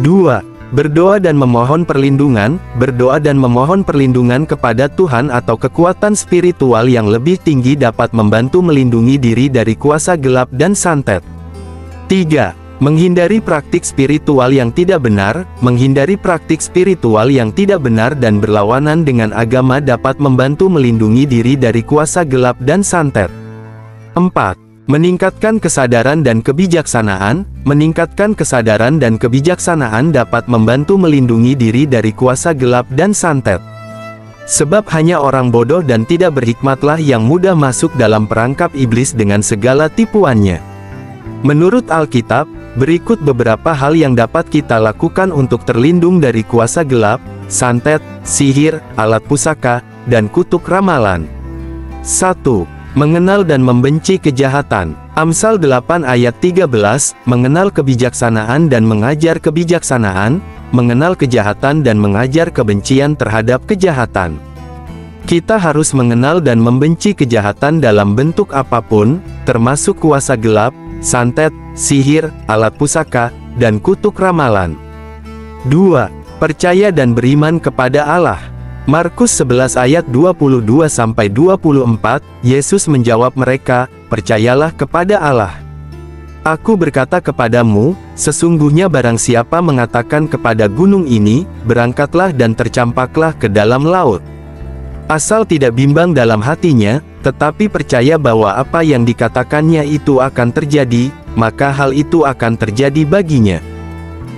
2. Berdoa dan memohon perlindungan. Berdoa dan memohon perlindungan kepada Tuhan atau kekuatan spiritual yang lebih tinggi dapat membantu melindungi diri dari kuasa gelap dan santet. 3. Menghindari praktik spiritual yang tidak benar. Menghindari praktik spiritual yang tidak benar dan berlawanan dengan agama dapat membantu melindungi diri dari kuasa gelap dan santet. 4. Meningkatkan kesadaran dan kebijaksanaan. Meningkatkan kesadaran dan kebijaksanaan dapat membantu melindungi diri dari kuasa gelap dan santet. Sebab hanya orang bodoh dan tidak berhikmatlah yang mudah masuk dalam perangkap iblis dengan segala tipuannya. Menurut Alkitab, berikut beberapa hal yang dapat kita lakukan untuk terlindung dari kuasa gelap, santet, sihir, alat pusaka, dan kutuk ramalan. 1. Mengenal dan membenci kejahatan. Amsal 8 ayat 13, mengenal kebijaksanaan dan mengajar kebijaksanaan, mengenal kejahatan dan mengajar kebencian terhadap kejahatan. Kita harus mengenal dan membenci kejahatan dalam bentuk apapun, termasuk kuasa gelap, santet, sihir, alat pusaka, dan kutuk ramalan. 2. Percaya dan beriman kepada Allah. Markus 11 ayat 22-24, Yesus menjawab mereka, "Percayalah kepada Allah. Aku berkata kepadamu, sesungguhnya barang siapa mengatakan kepada gunung ini, berangkatlah dan tercampaklah ke dalam laut. Asal tidak bimbang dalam hatinya, tetapi percaya bahwa apa yang dikatakannya itu akan terjadi, maka hal itu akan terjadi baginya."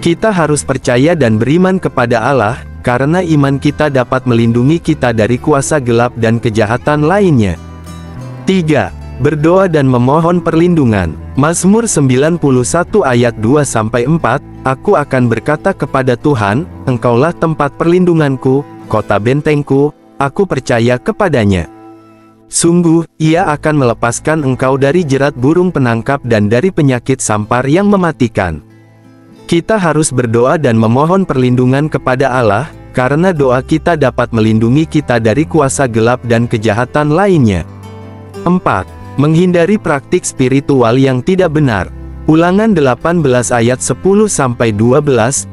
Kita harus percaya dan beriman kepada Allah, karena iman kita dapat melindungi kita dari kuasa gelap dan kejahatan lainnya. 3. Berdoa dan memohon perlindungan. Mazmur 91 ayat 2-4, Aku akan berkata kepada Tuhan, Engkaulah tempat perlindunganku, kota bentengku, aku percaya kepadanya. Sungguh, Ia akan melepaskan engkau dari jerat burung penangkap dan dari penyakit sampar yang mematikan. Kita harus berdoa dan memohon perlindungan kepada Allah, karena doa kita dapat melindungi kita dari kuasa gelap dan kejahatan lainnya. 4. Menghindari praktik spiritual yang tidak benar. Ulangan 18 ayat 10-12,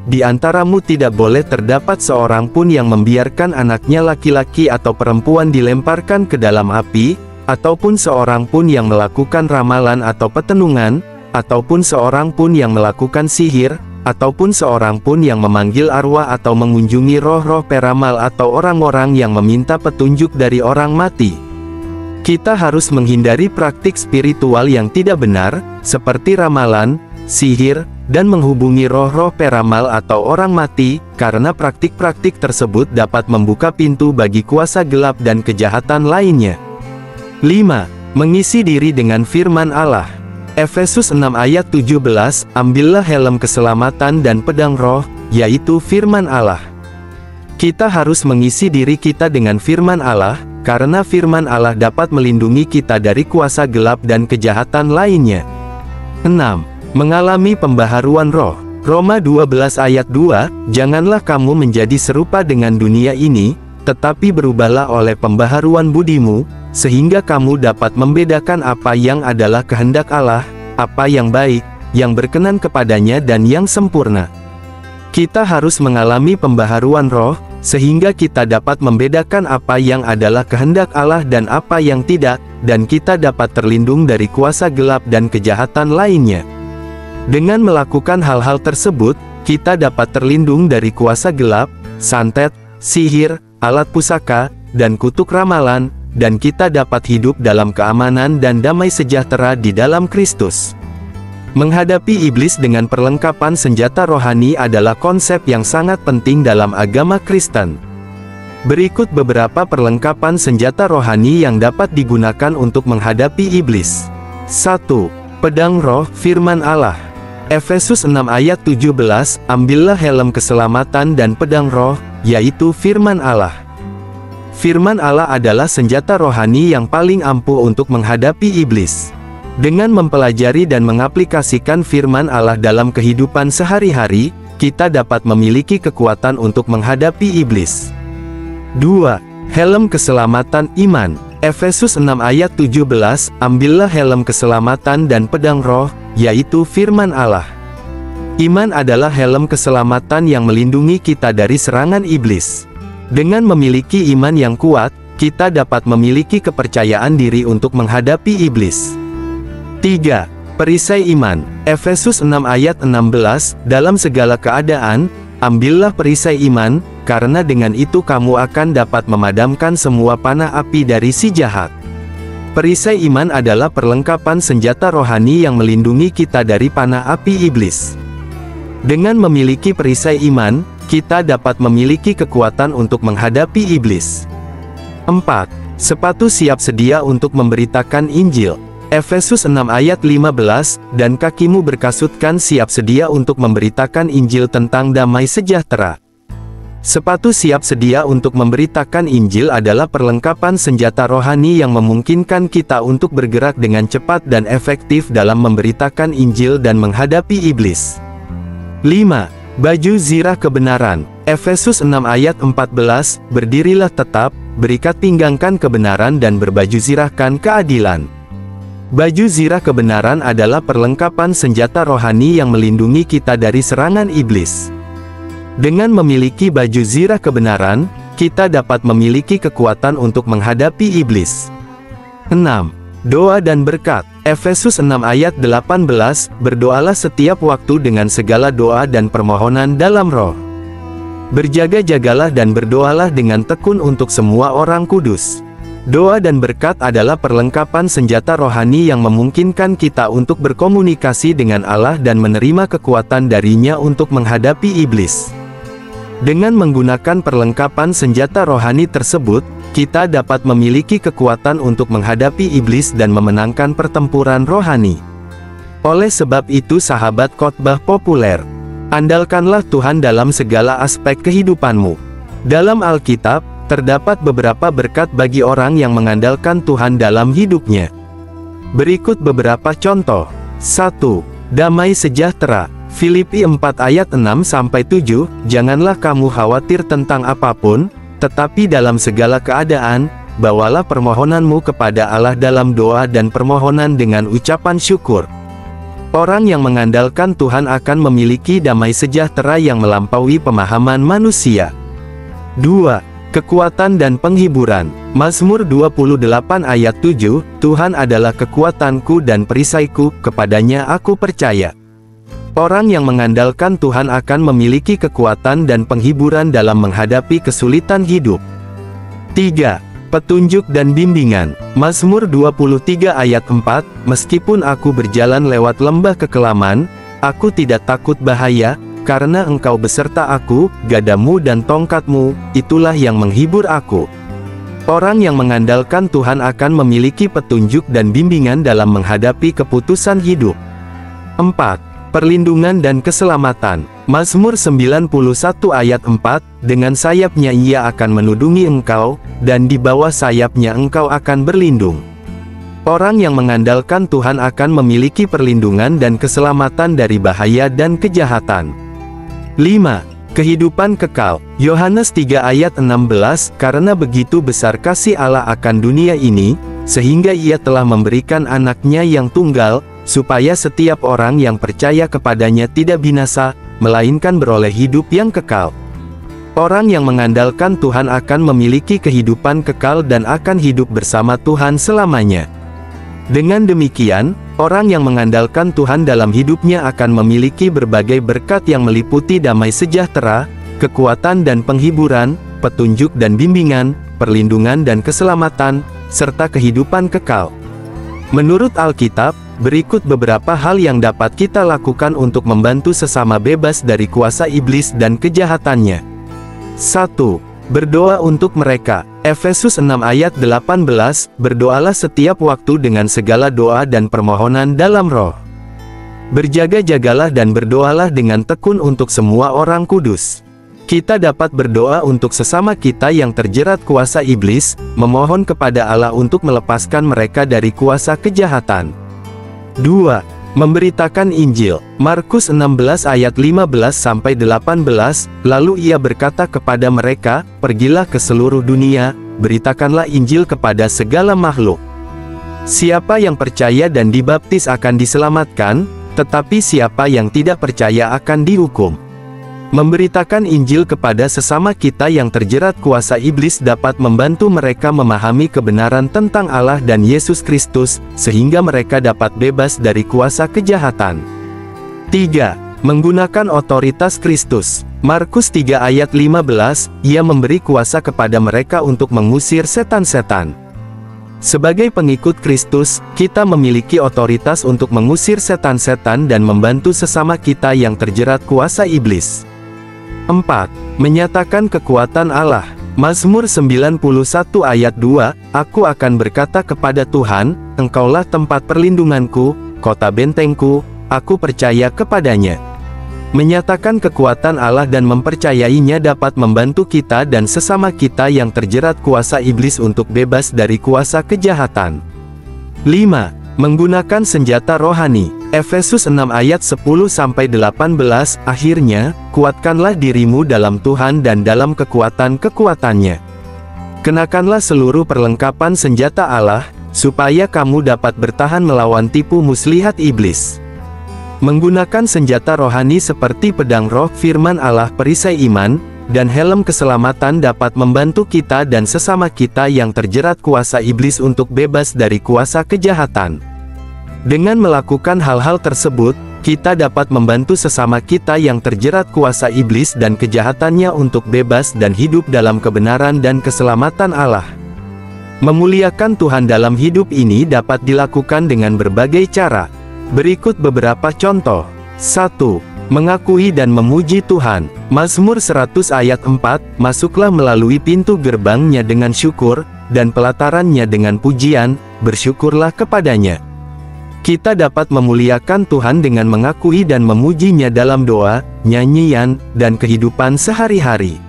di antaramu tidak boleh terdapat seorang pun yang membiarkan anaknya laki-laki atau perempuan dilemparkan ke dalam api, ataupun seorang pun yang melakukan ramalan atau petenungan, ataupun seorang pun yang melakukan sihir, ataupun seorang pun yang memanggil arwah atau mengunjungi roh-roh peramal atau orang-orang yang meminta petunjuk dari orang mati. Kita harus menghindari praktik spiritual yang tidak benar, seperti ramalan, sihir, dan menghubungi roh-roh peramal atau orang mati, karena praktik-praktik tersebut dapat membuka pintu bagi kuasa gelap dan kejahatan lainnya. 5. Mengisi diri dengan firman Allah. Efesus 6 ayat 17, ambillah helm keselamatan dan pedang roh, yaitu firman Allah. Kita harus mengisi diri kita dengan firman Allah, karena firman Allah dapat melindungi kita dari kuasa gelap dan kejahatan lainnya. 6. Mengalami pembaharuan roh. Roma 12 ayat 2, janganlah kamu menjadi serupa dengan dunia ini, tetapi berubahlah oleh pembaharuan budimu, sehingga kamu dapat membedakan apa yang adalah kehendak Allah, apa yang baik, yang berkenan kepadanya dan yang sempurna. Kita harus mengalami pembaharuan roh, sehingga kita dapat membedakan apa yang adalah kehendak Allah dan apa yang tidak, dan kita dapat terlindung dari kuasa gelap dan kejahatan lainnya. Dengan melakukan hal-hal tersebut, kita dapat terlindung dari kuasa gelap, santet, sihir, alat pusaka, dan kutuk ramalan, dan kita dapat hidup dalam keamanan dan damai sejahtera di dalam Kristus. Menghadapi iblis dengan perlengkapan senjata rohani adalah konsep yang sangat penting dalam agama Kristen. Berikut beberapa perlengkapan senjata rohani yang dapat digunakan untuk menghadapi iblis. 1. Pedang roh, firman Allah. Efesus 6 ayat 17, ambillah helm keselamatan dan pedang roh, yaitu firman Allah. Firman Allah adalah senjata rohani yang paling ampuh untuk menghadapi iblis. Dengan mempelajari dan mengaplikasikan firman Allah dalam kehidupan sehari-hari, kita dapat memiliki kekuatan untuk menghadapi iblis. 2. Helm keselamatan iman. Efesus 6 ayat 17, ambillah helm keselamatan dan pedang roh, yaitu firman Allah. Iman adalah helm keselamatan yang melindungi kita dari serangan iblis. Dengan memiliki iman yang kuat, kita dapat memiliki kepercayaan diri untuk menghadapi iblis. 3. Perisai iman. Efesus 6 ayat 16, dalam segala keadaan, ambillah perisai iman, karena dengan itu kamu akan dapat memadamkan semua panah api dari si jahat. Perisai iman adalah perlengkapan senjata rohani yang melindungi kita dari panah api iblis. Dengan memiliki perisai iman, kita dapat memiliki kekuatan untuk menghadapi iblis. 4. Sepatu siap sedia untuk memberitakan Injil. Efesus 6 ayat 15, dan kakimu berkasutkan siap sedia untuk memberitakan Injil tentang damai sejahtera. Sepatu siap sedia untuk memberitakan Injil adalah perlengkapan senjata rohani yang memungkinkan kita untuk bergerak dengan cepat dan efektif dalam memberitakan Injil dan menghadapi iblis. 5. Baju zirah kebenaran. Efesus 6 ayat 14, berdirilah tetap, berikat pinggangkan kebenaran dan berbaju zirahkan keadilan. Baju zirah kebenaran adalah perlengkapan senjata rohani yang melindungi kita dari serangan iblis. Dengan memiliki baju zirah kebenaran, kita dapat memiliki kekuatan untuk menghadapi iblis. 6. Doa dan berkat. Efesus 6 ayat 18, berdoalah setiap waktu dengan segala doa dan permohonan dalam roh. Berjaga-jagalah dan berdoalah dengan tekun untuk semua orang kudus. Doa dan berkat adalah perlengkapan senjata rohani yang memungkinkan kita untuk berkomunikasi dengan Allah dan menerima kekuatan darinya untuk menghadapi iblis. Dengan menggunakan perlengkapan senjata rohani tersebut, kita dapat memiliki kekuatan untuk menghadapi iblis dan memenangkan pertempuran rohani. Oleh sebab itu sahabat khotbah populer, andalkanlah Tuhan dalam segala aspek kehidupanmu. Dalam Alkitab, terdapat beberapa berkat bagi orang yang mengandalkan Tuhan dalam hidupnya. Berikut beberapa contoh. 1. Damai sejahtera. Filipi 4 ayat 6-7, janganlah kamu khawatir tentang apapun, tetapi dalam segala keadaan, bawalah permohonanmu kepada Allah dalam doa dan permohonan dengan ucapan syukur. Orang yang mengandalkan Tuhan akan memiliki damai sejahtera yang melampaui pemahaman manusia. 2. Kekuatan dan penghiburan. Mazmur 28 ayat 7, Tuhan adalah kekuatanku dan perisaiku, kepadanya aku percaya. Orang yang mengandalkan Tuhan akan memiliki kekuatan dan penghiburan dalam menghadapi kesulitan hidup. 3. Petunjuk dan bimbingan. Mazmur 23 ayat 4, meskipun aku berjalan lewat lembah kekelaman, aku tidak takut bahaya, karena engkau beserta aku, gadamu dan tongkatmu, itulah yang menghibur aku. Orang yang mengandalkan Tuhan akan memiliki petunjuk dan bimbingan dalam menghadapi keputusan hidup. 4. Perlindungan dan keselamatan. Mazmur 91 ayat 4, dengan sayapnya ia akan menudungi engkau, dan di bawah sayapnya engkau akan berlindung. Orang yang mengandalkan Tuhan akan memiliki perlindungan dan keselamatan dari bahaya dan kejahatan. 5. Kehidupan kekal. Yohanes 3 ayat 16, karena begitu besar kasih Allah akan dunia ini, sehingga ia telah memberikan anaknya yang tunggal, supaya setiap orang yang percaya kepadanya tidak binasa, melainkan beroleh hidup yang kekal. Orang yang mengandalkan Tuhan akan memiliki kehidupan kekal dan akan hidup bersama Tuhan selamanya. Dengan demikian, orang yang mengandalkan Tuhan dalam hidupnya akan memiliki berbagai berkat yang meliputi damai sejahtera, kekuatan dan penghiburan, petunjuk dan bimbingan, perlindungan dan keselamatan, serta kehidupan kekal. Menurut Alkitab, berikut beberapa hal yang dapat kita lakukan untuk membantu sesama bebas dari kuasa iblis dan kejahatannya. 1. Berdoa untuk mereka. Efesus 6 ayat 18, berdoalah setiap waktu dengan segala doa dan permohonan dalam roh. Berjaga-jagalah dan berdoalah dengan tekun untuk semua orang kudus. Kita dapat berdoa untuk sesama kita yang terjerat kuasa iblis, memohon kepada Allah untuk melepaskan mereka dari kuasa kejahatan. 2. Memberitakan Injil. Markus 16 ayat 15-18, lalu ia berkata kepada mereka, pergilah ke seluruh dunia, beritakanlah Injil kepada segala makhluk. Siapa yang percaya dan dibaptis akan diselamatkan, tetapi siapa yang tidak percaya akan dihukum. Memberitakan Injil kepada sesama kita yang terjerat kuasa iblis dapat membantu mereka memahami kebenaran tentang Allah dan Yesus Kristus, sehingga mereka dapat bebas dari kuasa kejahatan. 3. Menggunakan otoritas Kristus. Markus 3 ayat 15, Ia memberi kuasa kepada mereka untuk mengusir setan-setan. Sebagai pengikut Kristus, kita memiliki otoritas untuk mengusir setan-setan dan membantu sesama kita yang terjerat kuasa iblis. 4. Menyatakan kekuatan Allah. Mazmur 91 ayat 2, Aku akan berkata kepada Tuhan, Engkaulah tempat perlindunganku, kota bentengku, aku percaya kepadanya. Menyatakan kekuatan Allah dan mempercayainya dapat membantu kita dan sesama kita yang terjerat kuasa iblis untuk bebas dari kuasa kejahatan. 5. Menggunakan senjata rohani. Efesus 6 ayat 10-18, Akhirnya, kuatkanlah dirimu dalam Tuhan dan dalam kekuatan-kekuatannya. Kenakanlah seluruh perlengkapan senjata Allah, supaya kamu dapat bertahan melawan tipu muslihat iblis. Menggunakan senjata rohani seperti pedang roh, firman Allah, perisai iman, dan helm keselamatan dapat membantu kita dan sesama kita yang terjerat kuasa iblis untuk bebas dari kuasa kejahatan. Dengan melakukan hal-hal tersebut, kita dapat membantu sesama kita yang terjerat kuasa iblis dan kejahatannya untuk bebas dan hidup dalam kebenaran dan keselamatan Allah. Memuliakan Tuhan dalam hidup ini dapat dilakukan dengan berbagai cara. Berikut beberapa contoh. 1. Mengakui dan memuji Tuhan. Mazmur 100 ayat 4, Masuklah melalui pintu gerbangnya dengan syukur, dan pelatarannya dengan pujian, bersyukurlah kepadanya. Kita dapat memuliakan Tuhan dengan mengakui dan memujinya dalam doa, nyanyian, dan kehidupan sehari-hari.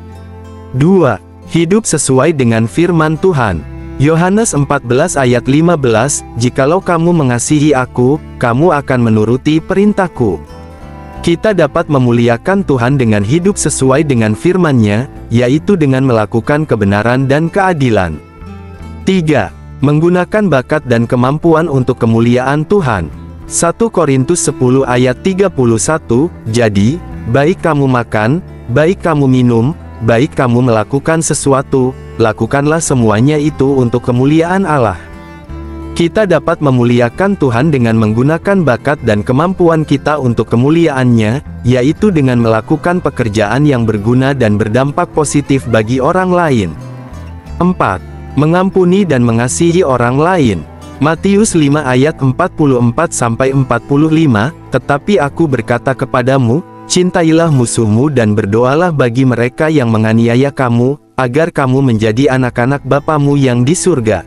2. Hidup sesuai dengan firman Tuhan. Yohanes 14 ayat 15, Jikalau kamu mengasihi aku, kamu akan menuruti perintahku. Kita dapat memuliakan Tuhan dengan hidup sesuai dengan firman-Nya, yaitu dengan melakukan kebenaran dan keadilan. 3. Menggunakan bakat dan kemampuan untuk kemuliaan Tuhan. 1 Korintus 10 ayat 31, Jadi, baik kamu makan, baik kamu minum, baik kamu melakukan sesuatu, lakukanlah semuanya itu untuk kemuliaan Allah. Kita dapat memuliakan Tuhan dengan menggunakan bakat dan kemampuan kita untuk kemuliaan-Nya, yaitu dengan melakukan pekerjaan yang berguna dan berdampak positif bagi orang lain. 4. Mengampuni dan mengasihi orang lain. Matius 5 ayat 44-45, Tetapi aku berkata kepadamu, cintailah musuhmu dan berdoalah bagi mereka yang menganiaya kamu, agar kamu menjadi anak-anak Bapamu yang di surga.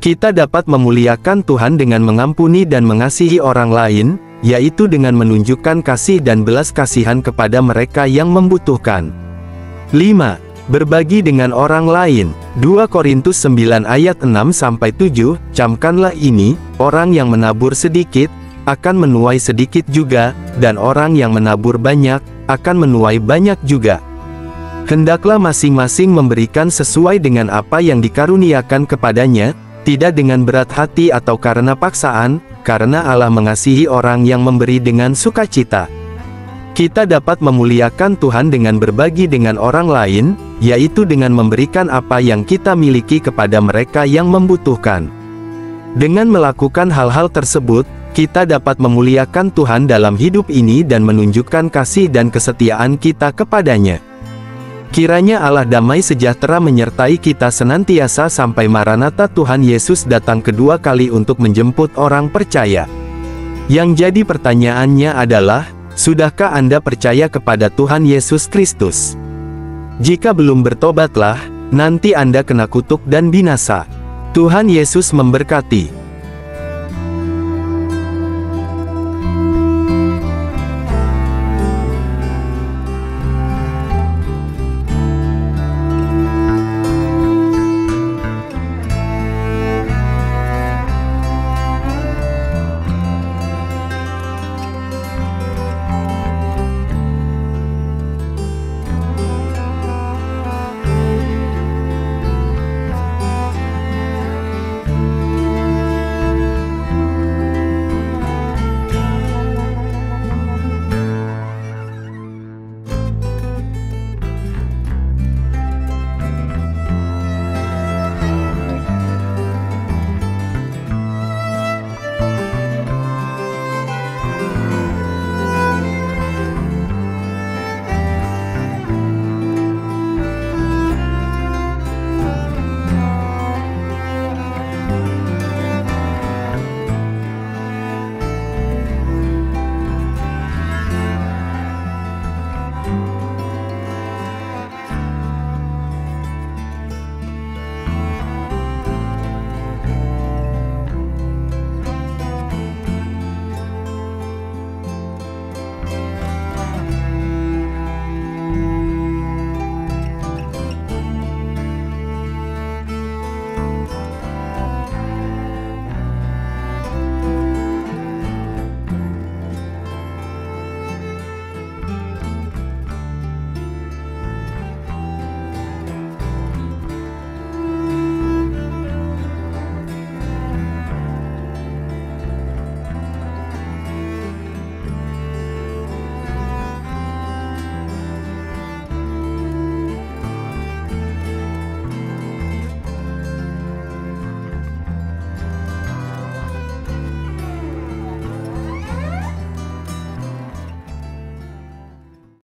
Kita dapat memuliakan Tuhan dengan mengampuni dan mengasihi orang lain, yaitu dengan menunjukkan kasih dan belas kasihan kepada mereka yang membutuhkan. 5. Berbagi dengan orang lain. 2 Korintus 9 ayat 6-7, Camkanlah ini, orang yang menabur sedikit, akan menuai sedikit juga, dan orang yang menabur banyak, akan menuai banyak juga. Hendaklah masing-masing memberikan sesuai dengan apa yang dikaruniakan kepadanya, tidak dengan berat hati atau karena paksaan, karena Allah mengasihi orang yang memberi dengan sukacita. Kita dapat memuliakan Tuhan dengan berbagi dengan orang lain, yaitu dengan memberikan apa yang kita miliki kepada mereka yang membutuhkan. Dengan melakukan hal-hal tersebut, kita dapat memuliakan Tuhan dalam hidup ini dan menunjukkan kasih dan kesetiaan kita kepadanya. Kiranya Allah damai sejahtera menyertai kita senantiasa sampai Maranatha Tuhan Yesus datang kedua kali untuk menjemput orang percaya. Yang jadi pertanyaannya adalah, sudahkah Anda percaya kepada Tuhan Yesus Kristus? Jika belum bertobatlah, nanti Anda kena kutuk dan binasa. Tuhan Yesus memberkati.